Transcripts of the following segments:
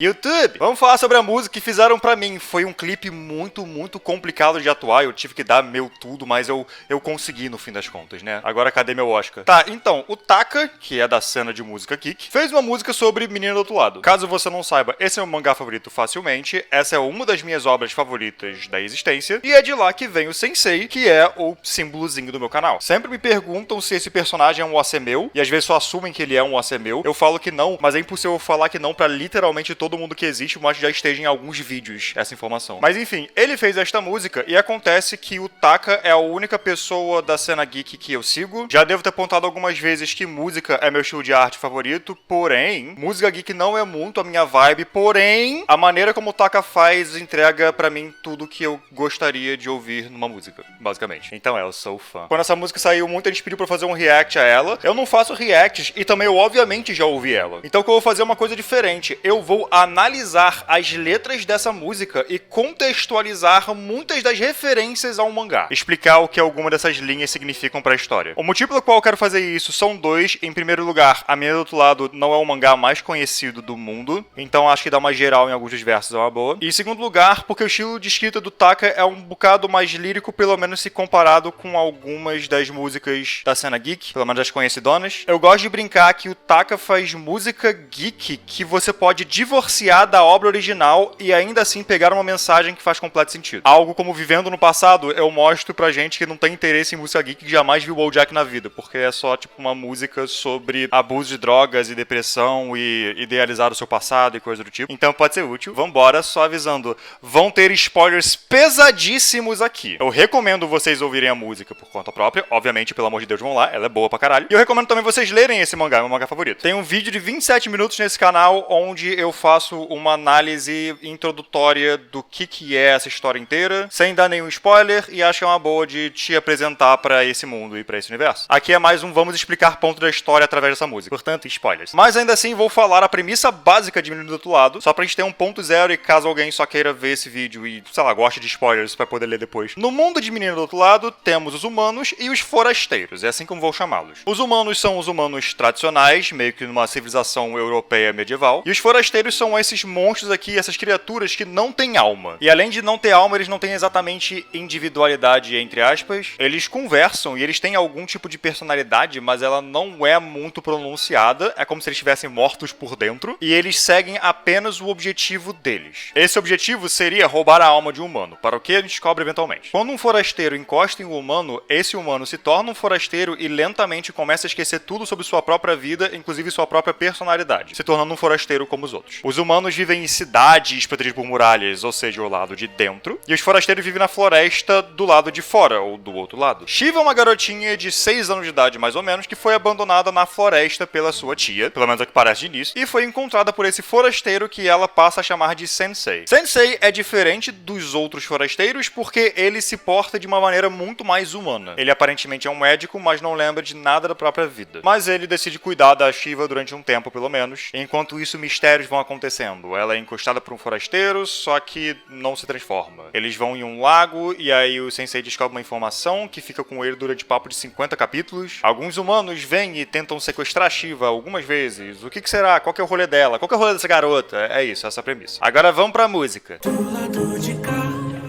YouTube, vamos falar sobre a música que fizeram pra mim. Foi um clipe muito complicado de atuar. Eu tive que dar meu tudo, mas eu consegui no fim das contas, né? Agora cadê meu Oscar? Tá, então, o Taka, que é da cena de música Geek, fez uma música sobre Menina do Outro Lado. Caso você não saiba, esse é o meu mangá favorito facilmente. Essa é uma das minhas obras favoritas da existência. E é de lá que vem o Sensei, que é o símbolozinho do meu canal. Sempre me perguntam se esse personagem é um Osemeu, e às vezes só assumem que ele é um Osemeu. Eu falo que não, mas é impossível eu falar que não pra literalmente todo mundo que existe, mas já esteja em alguns vídeos essa informação. Mas enfim, ele fez esta música e acontece que o Taka é a única pessoa da cena geek que eu sigo. Já devo ter apontado algumas vezes que música é meu estilo de arte favorito, porém, música geek não é muito a minha vibe, porém, a maneira como o Taka faz entrega pra mim tudo que eu gostaria de ouvir numa música, basicamente. Então eu sou fã. Quando essa música saiu, muita gente pediu pra eu fazer um react a ela. Eu não faço reacts e também eu obviamente já ouvi ela. Então o que eu vou fazer é uma coisa diferente. Eu vou analisar as letras dessa música e contextualizar muitas das referências ao mangá. Explicar o que alguma dessas linhas significam pra história. O motivo pelo qual eu quero fazer isso são dois. Em primeiro lugar, A Menina do Outro Lado não é o mangá mais conhecido do mundo, então acho que dar uma geral em alguns dos versos é uma boa. E em segundo lugar, porque o estilo de escrita do Taka é um bocado mais lírico, pelo menos se comparado com algumas das músicas da cena geek, pelo menos das conhecidonas. Eu gosto de brincar que o Taka faz música geek que você pode divorciar da obra original e ainda assim pegar uma mensagem que faz completo sentido. Algo como Vivendo no Passado, eu mostro pra gente que não tem interesse em música geek que jamais viu o BoJack na vida, porque é só tipo uma música sobre abuso de drogas e depressão e idealizar o seu passado e coisa do tipo. Então pode ser útil. Vambora, só avisando, vão ter spoilers pesadíssimos aqui. Eu recomendo vocês ouvirem a música por conta própria, obviamente, pelo amor de Deus, vão lá, ela é boa pra caralho. E eu recomendo também vocês lerem esse mangá, é meu mangá favorito. Tem um vídeo de 27 minutos nesse canal onde eu faço uma análise introdutória do que é essa história inteira, sem dar nenhum spoiler, e acho que é uma boa de te apresentar pra esse mundo e pra esse universo. Aqui é mais um vamos explicar ponto da história através dessa música, portanto, spoilers. Mas ainda assim, vou falar a premissa básica de Menino do Outro Lado, só pra gente ter um ponto zero e caso alguém só queira ver esse vídeo e, sei lá, goste de spoilers pra poder ler depois. No mundo de Menino do Outro Lado, temos os humanos e os forasteiros, é assim como vou chamá-los. Os humanos são os humanos tradicionais, meio que numa civilização europeia medieval, e os forasteiros são esses monstros aqui, essas criaturas que não têm alma. E além de não ter alma, eles não têm exatamente individualidade, entre aspas. Eles conversam e eles têm algum tipo de personalidade, mas ela não é muito pronunciada. É como se eles estivessem mortos por dentro. E eles seguem apenas o objetivo deles. Esse objetivo seria roubar a alma de um humano, para o que a gente descobre eventualmente. Quando um forasteiro encosta em um humano, esse humano se torna um forasteiro e lentamente começa a esquecer tudo sobre sua própria vida, inclusive sua própria personalidade, se tornando um forasteiro como os outros. Os humanos vivem em cidades protegidas por muralhas, ou seja, o lado de dentro, e os forasteiros vivem na floresta do lado de fora, ou do outro lado. Shiva é uma garotinha de 6 anos de idade, mais ou menos, que foi abandonada na floresta pela sua tia, pelo menos é o que parece de início, e foi encontrada por esse forasteiro que ela passa a chamar de Sensei. Sensei é diferente dos outros forasteiros porque ele se porta de uma maneira muito mais humana. Ele aparentemente é um médico, mas não lembra de nada da própria vida. Mas ele decide cuidar da Shiva durante um tempo, pelo menos. Enquanto isso, mistérios vão acontecendo. Ela é encostada por um forasteiro, só que não se transforma. Eles vão em um lago e aí o Sensei descobre uma informação que fica com ele durante papo de 50 capítulos. Alguns humanos vêm e tentam sequestrar a Shiva algumas vezes. O que será? Qual que é o rolê dela? Qual que é o rolê dessa garota? É isso, essa é a premissa. Agora vamos pra música. Do lado de cá,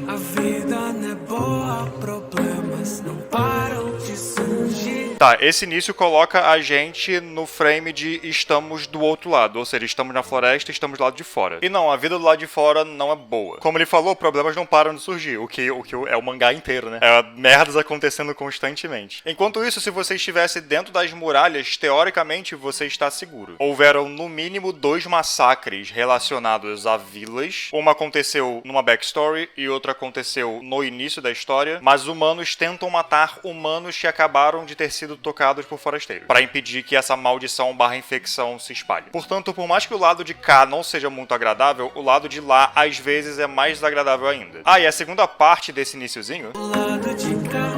a vida não é boa, problemas não param de surgir. Tá, esse início coloca a gente no frame de estamos do outro lado, ou seja, estamos na floresta e estamos do lado de fora. E não, a vida do lado de fora não é boa. Como ele falou, problemas não param de surgir, o que é o mangá inteiro, né? É merdas acontecendo constantemente. Enquanto isso, se você estivesse dentro das muralhas, teoricamente você está seguro. Houveram no mínimo 2 massacres relacionados a vilas. Uma aconteceu numa backstory e outra aconteceu no início da história, mas humanos tentam matar humanos que acabaram de ter sido tocados por forasteiros, para impedir que essa maldição / infecção se espalhe. Portanto, por mais que o lado de cá não seja muito agradável, o lado de lá às vezes é mais desagradável ainda. Ah, e a segunda parte desse iniciozinho... Do lado de cá,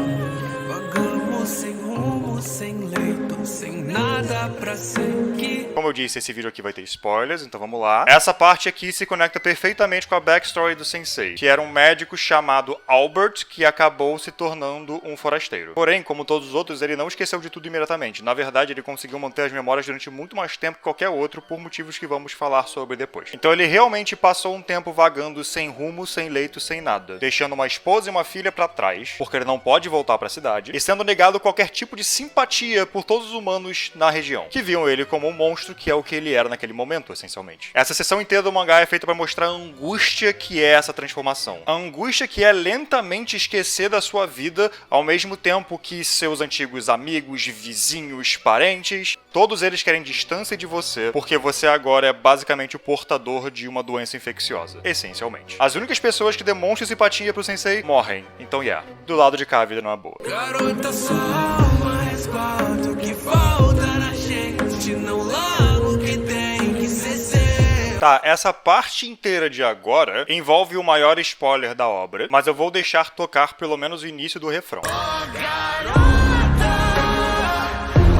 vagamos sem rumo, sem leito, sem nada pra seguir. Como eu disse, esse vídeo aqui vai ter spoilers, então vamos lá. Essa parte aqui se conecta perfeitamente com a backstory do Sensei, que era um médico chamado Albert, que acabou se tornando um forasteiro. Porém, como todos os outros, ele não esqueceu de tudo imediatamente. Na verdade, ele conseguiu manter as memórias durante muito mais tempo que qualquer outro, por motivos que vamos falar sobre depois. Então ele realmente passou um tempo vagando sem rumo, sem leito, sem nada, deixando uma esposa e uma filha pra trás, porque ele não pode voltar pra cidade, e sendo negado qualquer tipo de simpatia por todos os humanos na região, que viam ele como um monstro, que é o que ele era naquele momento, essencialmente. Essa seção inteira do mangá é feita pra mostrar a angústia que é essa transformação. A angústia que é lentamente esquecer da sua vida, ao mesmo tempo que seus antigos amigos, vizinhos, parentes, todos eles querem distância de você, porque você agora é basicamente o portador de uma doença infecciosa, essencialmente. As únicas pessoas que demonstram simpatia pro Sensei morrem, então do lado de cá a vida não é boa. Garota, só uma resguardo que volta na gente, não largo que tem que ser seu. Tá, essa parte inteira de agora envolve o maior spoiler da obra, mas eu vou deixar tocar pelo menos o início do refrão. Oh, garota,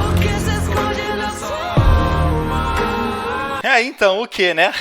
o que se esconde na sua alma? Então o que, né?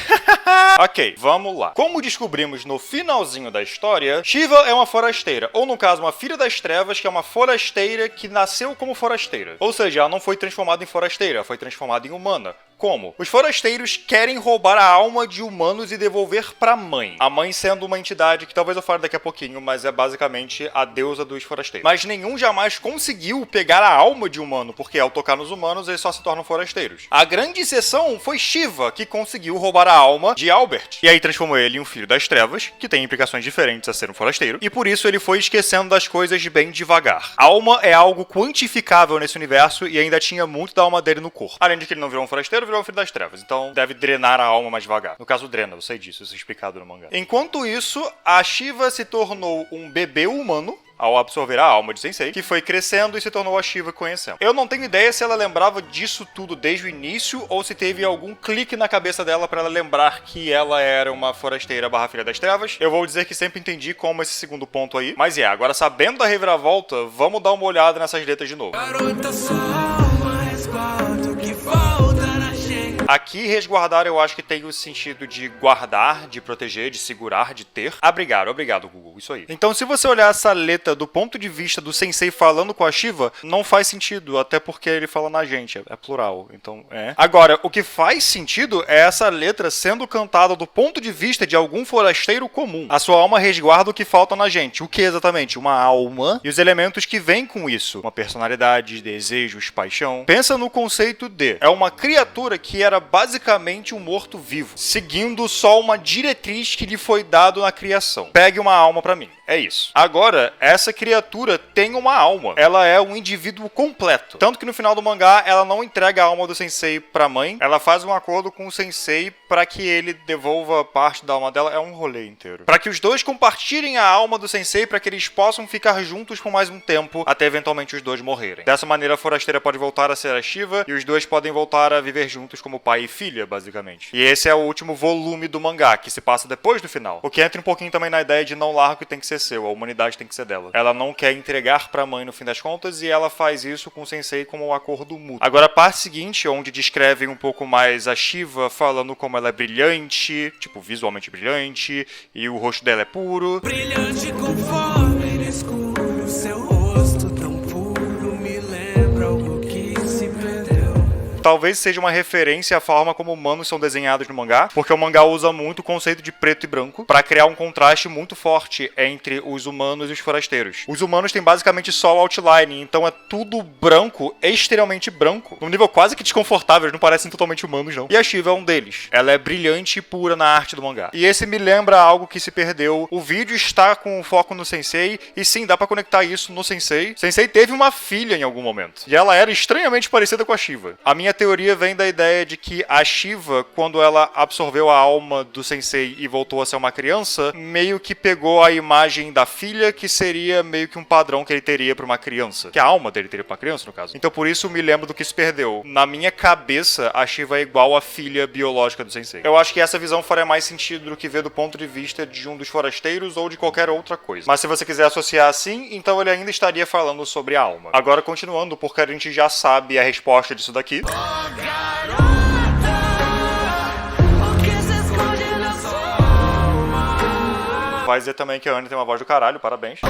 Ok, vamos lá. Como descobrimos no finalzinho da história, Shiva é uma forasteira, ou no caso, uma filha das trevas, que é uma forasteira que nasceu como forasteira. Ou seja, ela não foi transformada em forasteira, ela foi transformada em humana. Como? Os forasteiros querem roubar a alma de humanos e devolver pra mãe. A mãe sendo uma entidade que talvez eu fale daqui a pouquinho, mas é basicamente a deusa dos forasteiros. Mas nenhum jamais conseguiu pegar a alma de humano, porque ao tocar nos humanos eles só se tornam forasteiros. A grande exceção foi Shiva, que conseguiu roubar a alma de Albert. E aí transformou ele em um filho das trevas, que tem implicações diferentes a ser um forasteiro, e por isso ele foi esquecendo das coisas bem devagar. A alma é algo quantificável nesse universo e ainda tinha muito da alma dele no corpo. Além de que ele não virou um forasteiro, virou um filho das trevas, então deve drenar a alma mais devagar. No caso, drena, eu sei disso, isso é explicado no mangá. Enquanto isso, a Shiva se tornou um bebê humano ao absorver a alma de Sensei, que foi crescendo e se tornou a Shiva que conhecemos. Eu não tenho ideia se ela lembrava disso tudo desde o início ou se teve algum clique na cabeça dela pra ela lembrar que ela era uma forasteira barra filha das trevas. Eu vou dizer que sempre entendi como esse segundo ponto aí, mas agora sabendo da reviravolta, vamos dar uma olhada nessas letras de novo. Garota, só uma resguardo que volta na gente. Aqui, resguardar eu acho que tem o sentido de guardar, de proteger, de segurar, de ter. Abrigar, obrigado, Google, isso aí. Então, se você olhar essa letra do ponto de vista do Sensei falando com a Shiva, não faz sentido, até porque ele fala na gente, é plural, então Agora, o que faz sentido é essa letra sendo cantada do ponto de vista de algum forasteiro comum. A sua alma resguarda o que falta na gente. O que exatamente? Uma alma e os elementos que vêm com isso. Uma personalidade, desejos, paixão. Pensa no conceito de é uma criatura que era basicamente um morto-vivo, seguindo só uma diretriz que lhe foi dado na criação. Pegue uma alma pra mim. É isso. Agora, essa criatura tem uma alma. Ela é um indivíduo completo. Tanto que no final do mangá, ela não entrega a alma do Sensei pra mãe. Ela faz um acordo com o Sensei pra que ele devolva parte da alma dela. É um rolê inteiro. Pra que os dois compartilhem a alma do Sensei, pra que eles possam ficar juntos por mais um tempo, até eventualmente os dois morrerem. Dessa maneira, a forasteira pode voltar a ser a Shiva e os dois podem voltar a viver juntos como pai e filha, basicamente. E esse é o último volume do mangá, que se passa depois do final. O que entra um pouquinho também na ideia de não largo que tem que ser seu, a humanidade tem que ser dela. Ela não quer entregar pra mãe no fim das contas e ela faz isso com o Sensei como um acordo mútuo. Agora a parte seguinte, onde descrevem um pouco mais a Shiva falando como ela é brilhante, tipo, visualmente brilhante, e o rosto dela é puro. Brilhante conforme escuro, seu rosto tão puro me lembra algo que se perdeu. Talvez seja uma referência à forma como humanos são desenhados no mangá, porque o mangá usa muito o conceito de preto e branco para criar um contraste muito forte entre os humanos e os forasteiros. Os humanos têm basicamente só o outline, então é tudo branco, extremamente branco, num nível quase que desconfortável, eles não parecem totalmente humanos não. E a Shiva é um deles. Ela é brilhante e pura na arte do mangá. E esse me lembra algo que se perdeu. O vídeo está com o foco no Sensei, e sim, dá pra conectar isso no Sensei. Sensei teve uma filha em algum momento, e ela era estranhamente parecida com a Shiva. A minha teoria vem da ideia de que a Shiva, quando ela absorveu a alma do Sensei e voltou a ser uma criança, meio que pegou a imagem da filha, que seria meio que um padrão que ele teria pra uma criança. Que a alma dele teria pra uma criança, no caso. Então por isso me lembro do que se perdeu. Na minha cabeça, a Shiva é igual à filha biológica do Sensei. Eu acho que essa visão faria mais sentido do que ver do ponto de vista de um dos forasteiros ou de qualquer outra coisa. Mas se você quiser associar assim, então ele ainda estaria falando sobre a alma. Agora continuando, porque a gente já sabe a resposta disso daqui. Oh, garota, Vai dizer também que a Anne tem uma voz do caralho, parabéns.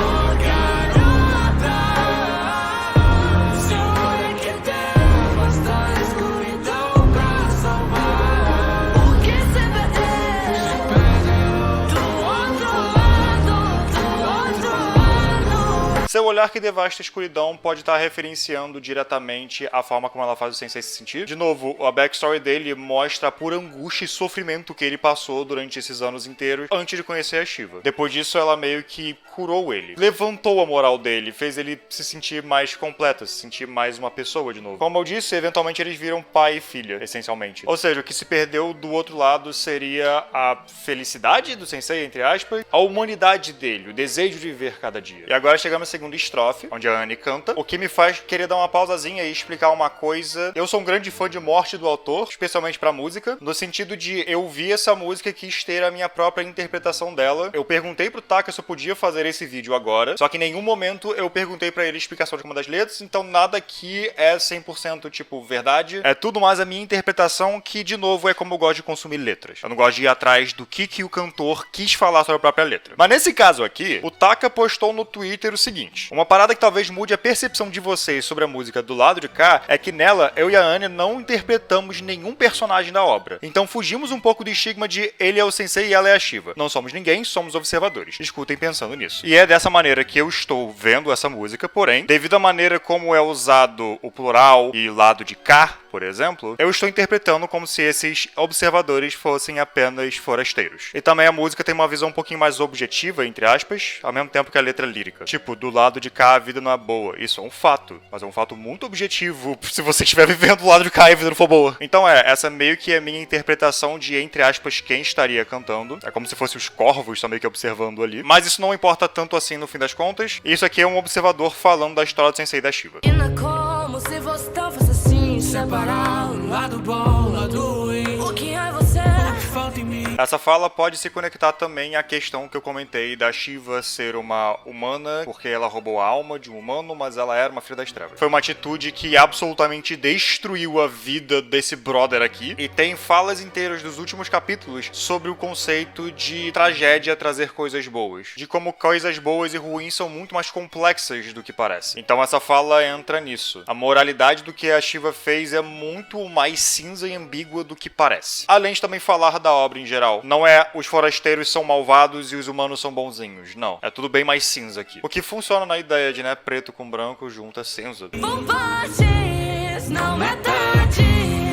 Seu olhar que devasta a escuridão pode estar referenciando diretamente a forma como ela faz o Sensei se sentir. De novo, a backstory dele mostra a pura angústia e sofrimento que ele passou durante esses anos inteiros antes de conhecer a Shiva. Depois disso, ela meio que curou ele, levantou a moral dele, fez ele se sentir mais completo, se sentir mais uma pessoa de novo. Como eu disse, eventualmente eles viram pai e filha, essencialmente. Ou seja, o que se perdeu do outro lado seria a felicidade do Sensei, entre aspas, a humanidade dele, o desejo de viver cada dia. E agora chegamos à segunda estrofe, onde a Anne canta, o que me faz querer dar uma pausazinha e explicar uma coisa. Eu sou um grande fã de Morte do autor, especialmente pra música, no sentido de eu vi essa música e quis ter a minha própria interpretação dela. Eu perguntei pro Taka se eu podia fazer esse vídeo agora, só que em nenhum momento eu perguntei pra ele a explicação de uma das letras, então nada aqui é 100% tipo verdade. É tudo mais a minha interpretação, que de novo é como eu gosto de consumir letras. Eu não gosto de ir atrás do que o cantor quis falar sobre a própria letra. Mas nesse caso aqui, o Taka postou no Twitter o seguinte: uma parada que talvez mude a percepção de vocês sobre a música do lado de cá é que nela, eu e a Anne não interpretamos nenhum personagem da obra. Então fugimos um pouco do estigma de ele é o Sensei e ela é a Shiva. Não somos ninguém, somos observadores. Escutem pensando nisso. E é dessa maneira que eu estou vendo essa música, porém, devido à maneira como é usado o plural e lado de cá, por exemplo, eu estou interpretando como se esses observadores fossem apenas forasteiros. E também a música tem uma visão um pouquinho mais objetiva, entre aspas, ao mesmo tempo que a letra é lírica. Tipo, do lado de cá a vida não é boa. Isso é um fato, mas é um fato muito objetivo se você estiver vivendo do lado de cá e a vida não for boa. Então essa meio que é a minha interpretação de, entre aspas, quem estaria cantando. É como se fossem os corvos também que observando ali. Mas isso não importa tanto assim no fim das contas. Isso aqui é um observador falando da história do Sensei e da Shiva. E não é como se você não fosse assim, separar o lado bom, o lado ruim. O que é você? O que falta em mim? Essa fala pode se conectar também à questão que eu comentei da Shiva ser uma humana, porque ela roubou a alma de um humano, mas ela era uma filha das trevas. Foi uma atitude que absolutamente destruiu a vida desse brother aqui. E tem falas inteiras dos últimos capítulos sobre o conceito de tragédia trazer coisas boas. De como coisas boas e ruins são muito mais complexas do que parece. Então essa fala entra nisso. A moralidade do que a Shiva fez é muito mais cinza e ambígua do que parece. Além de também falar da obra em geral. Não é os forasteiros são malvados e os humanos são bonzinhos. Não. É tudo bem mais cinza aqui. O que funciona na ideia de, preto com branco junta cinza. Bobagens, não metade.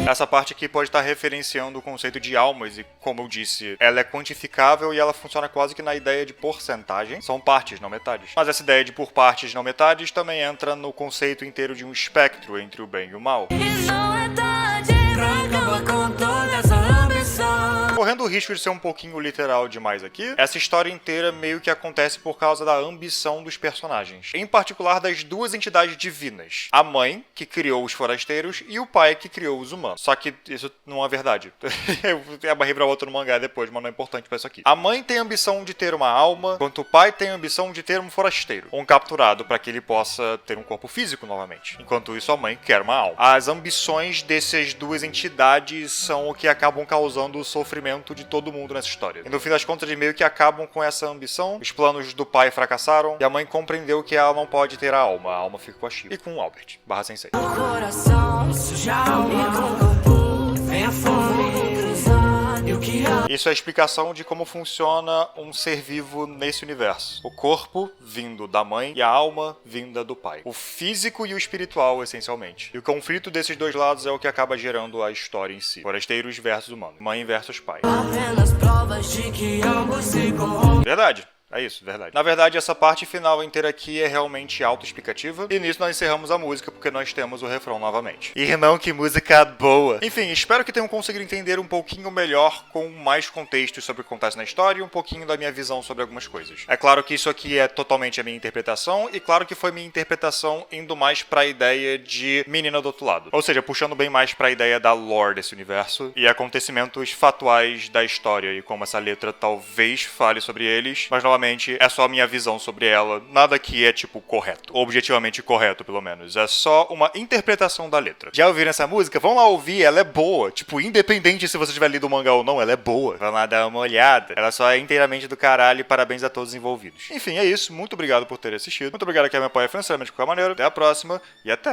Essa parte aqui pode estar referenciando o conceito de almas e, como eu disse, ela é quantificável e ela funciona quase que na ideia de porcentagem. São partes, não metades. Mas essa ideia de por partes, não metades, também entra no conceito inteiro de um espectro entre o bem e o mal. E não é tarde pra acabar com toda essa ambição. Correndo o risco de ser um pouquinho literal demais aqui, essa história inteira meio que acontece por causa da ambição dos personagens. Em particular das duas entidades divinas. A mãe, que criou os forasteiros, e o pai, que criou os humanos. Só que isso não é verdade. É uma reviravolta no mangá depois, mas não é importante pra isso aqui. A mãe tem a ambição de ter uma alma, enquanto o pai tem a ambição de ter um forasteiro. Um capturado para que ele possa ter um corpo físico novamente. Enquanto isso, a mãe quer uma alma. As ambições dessas duas entidades são o que acabam causando o sofrimento de todo mundo nessa história. E no fim das contas, eles meio que acabam com essa ambição. Os planos do pai fracassaram e a mãe compreendeu que ela não pode ter a alma fica com a Shiva. E com o Albert, /Sensei. O coração suja a alma e com o corpo vem a fome cruzar. E o que há? Isso é a explicação de como funciona um ser vivo nesse universo. O corpo vindo da mãe e a alma vinda do pai. O físico e o espiritual, essencialmente. E o conflito desses dois lados é o que acaba gerando a história em si. Forasteiros versus humanos. Mãe versus pai. Apenas provas de que ambos se corrompem. Verdade. É isso, verdade. Na verdade, essa parte final inteira aqui é realmente autoexplicativa. E nisso nós encerramos a música, porque nós temos o refrão novamente. Irmão, que música boa! Enfim, espero que tenham conseguido entender um pouquinho melhor, com mais contextos sobre o que acontece na história e um pouquinho da minha visão sobre algumas coisas. É claro que isso aqui é totalmente a minha interpretação, e claro que foi minha interpretação indo mais pra ideia de menina do outro lado. Ou seja, puxando bem mais pra ideia da lore desse universo e acontecimentos fatuais da história e como essa letra talvez fale sobre eles, mas novamente novamente, é só a minha visão sobre ela. Nada que é, tipo, correto. Objetivamente correto, pelo menos. É só uma interpretação da letra. Já ouviram essa música? Vão lá ouvir, ela é boa. Tipo, independente se você tiver lido o mangá ou não, ela é boa. Vai lá dar uma olhada. Ela só é inteiramente do caralho e parabéns a todos os envolvidos. Enfim, é isso. Muito obrigado por ter assistido. Muito obrigado a quem me apoia financeiramente de qualquer maneira. Até a próxima e até!